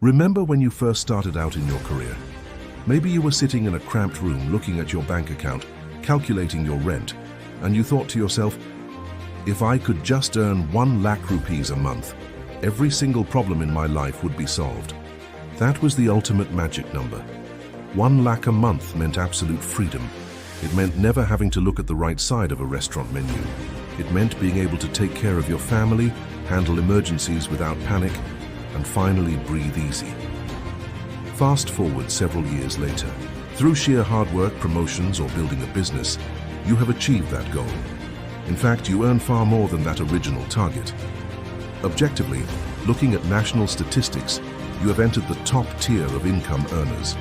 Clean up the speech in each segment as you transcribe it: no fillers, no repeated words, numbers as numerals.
Remember when you first started out in your career? Maybe you were sitting in a cramped room looking at your bank account, calculating your rent, and you thought to yourself, if I could just earn 1 lakh rupees a month, every single problem in my life would be solved. That was the ultimate magic number. 1 lakh a month meant absolute freedom. It meant never having to look at the right side of a restaurant menu. It meant being able to take care of your family, handle emergencies without panic, and finally breathe easy. Fast forward several years later. Through sheer hard work, promotions, or building a business, you have achieved that goal. In fact, you earn far more than that original target. Objectively, looking at national statistics, you have entered the top tier of income earners.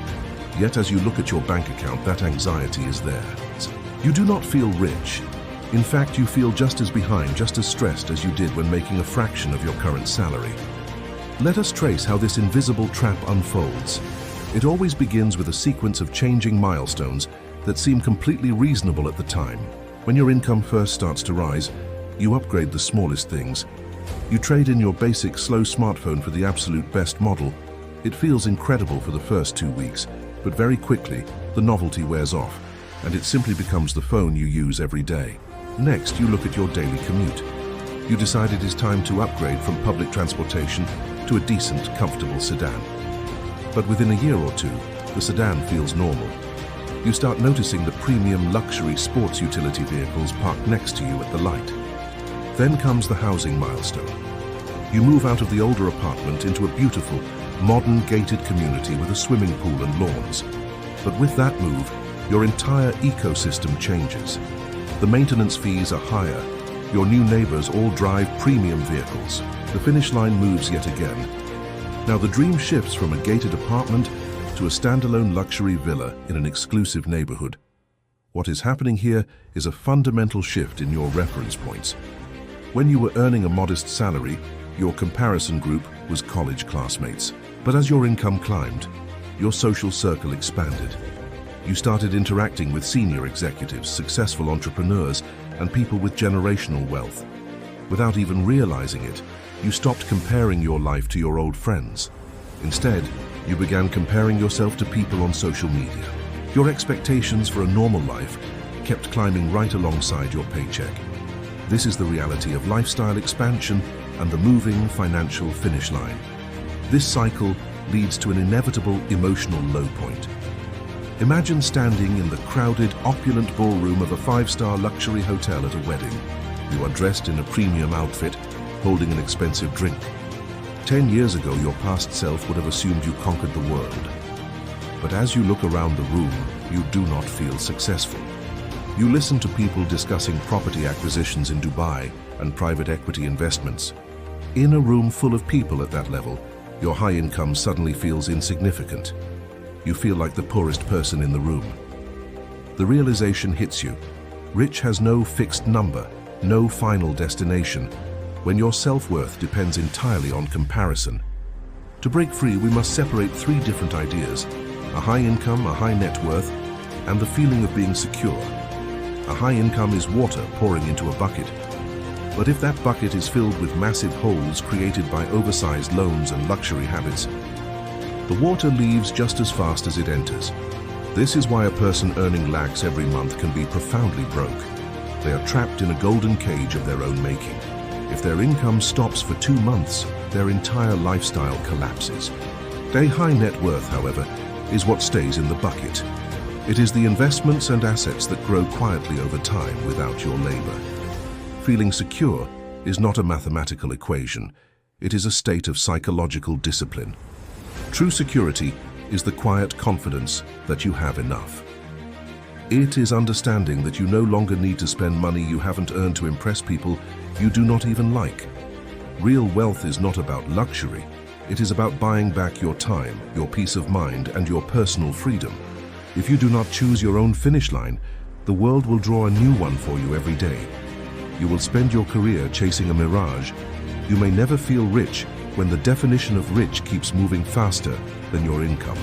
Yet as you look at your bank account, that anxiety is there. You do not feel rich. In fact, you feel just as behind, just as stressed as you did when making a fraction of your current salary. Let us trace how this invisible trap unfolds. It always begins with a sequence of changing milestones that seem completely reasonable at the time. When your income first starts to rise, you upgrade the smallest things. You trade in your basic slow smartphone for the absolute best model. It feels incredible for the first 2 weeks, but very quickly, the novelty wears off, and it simply becomes the phone you use every day. Next, you look at your daily commute. You decide it is time to upgrade from public transportation to a decent, comfortable sedan. But within a year or two, the sedan feels normal. You start noticing the premium luxury sports utility vehicles parked next to you at the light. Then comes the housing milestone. You move out of the older apartment into a beautiful, modern gated community with a swimming pool and lawns. But with that move, your entire ecosystem changes. The maintenance fees are higher. Your new neighbors all drive premium vehicles. The finish line moves yet again. Now the dream shifts from a gated apartment to a standalone luxury villa in an exclusive neighborhood. What is happening here is a fundamental shift in your reference points. When you were earning a modest salary, your comparison group was college classmates. But as your income climbed, your social circle expanded. You started interacting with senior executives, successful entrepreneurs, and people with generational wealth. Without even realizing it, you stopped comparing your life to your old friends. Instead, you began comparing yourself to people on social media. Your expectations for a normal life kept climbing right alongside your paycheck. This is the reality of lifestyle expansion and the moving financial finish line. This cycle leads to an inevitable emotional low point. Imagine standing in the crowded, opulent ballroom of a 5-star luxury hotel at a wedding. You are dressed in a premium outfit, holding an expensive drink. 10 years ago, your past self would have assumed you conquered the world. But as you look around the room, you do not feel successful. You listen to people discussing property acquisitions in Dubai and private equity investments. In a room full of people at that level, your high income suddenly feels insignificant. You feel like the poorest person in the room. The realization hits you. Rich has no fixed number, no final destination, when your self-worth depends entirely on comparison. To break free, we must separate 3 different ideas: a high income, a high net worth, and the feeling of being secure. A high income is water pouring into a bucket. But if that bucket is filled with massive holes created by oversized loans and luxury habits, the water leaves just as fast as it enters. This is why a person earning lakhs every month can be profoundly broke. They are trapped in a golden cage of their own making. If their income stops for 2 months, their entire lifestyle collapses. A high net worth, however, is what stays in the bucket. It is the investments and assets that grow quietly over time without your labor. Feeling secure is not a mathematical equation. It is a state of psychological discipline. True security is the quiet confidence that you have enough. It is understanding that you no longer need to spend money you haven't earned to impress people you do not even like. Real wealth is not about luxury. It is about buying back your time, your peace of mind, and your personal freedom. If you do not choose your own finish line, the world will draw a new one for you every day. You will spend your career chasing a mirage. You may never feel rich when the definition of rich keeps moving faster than your income.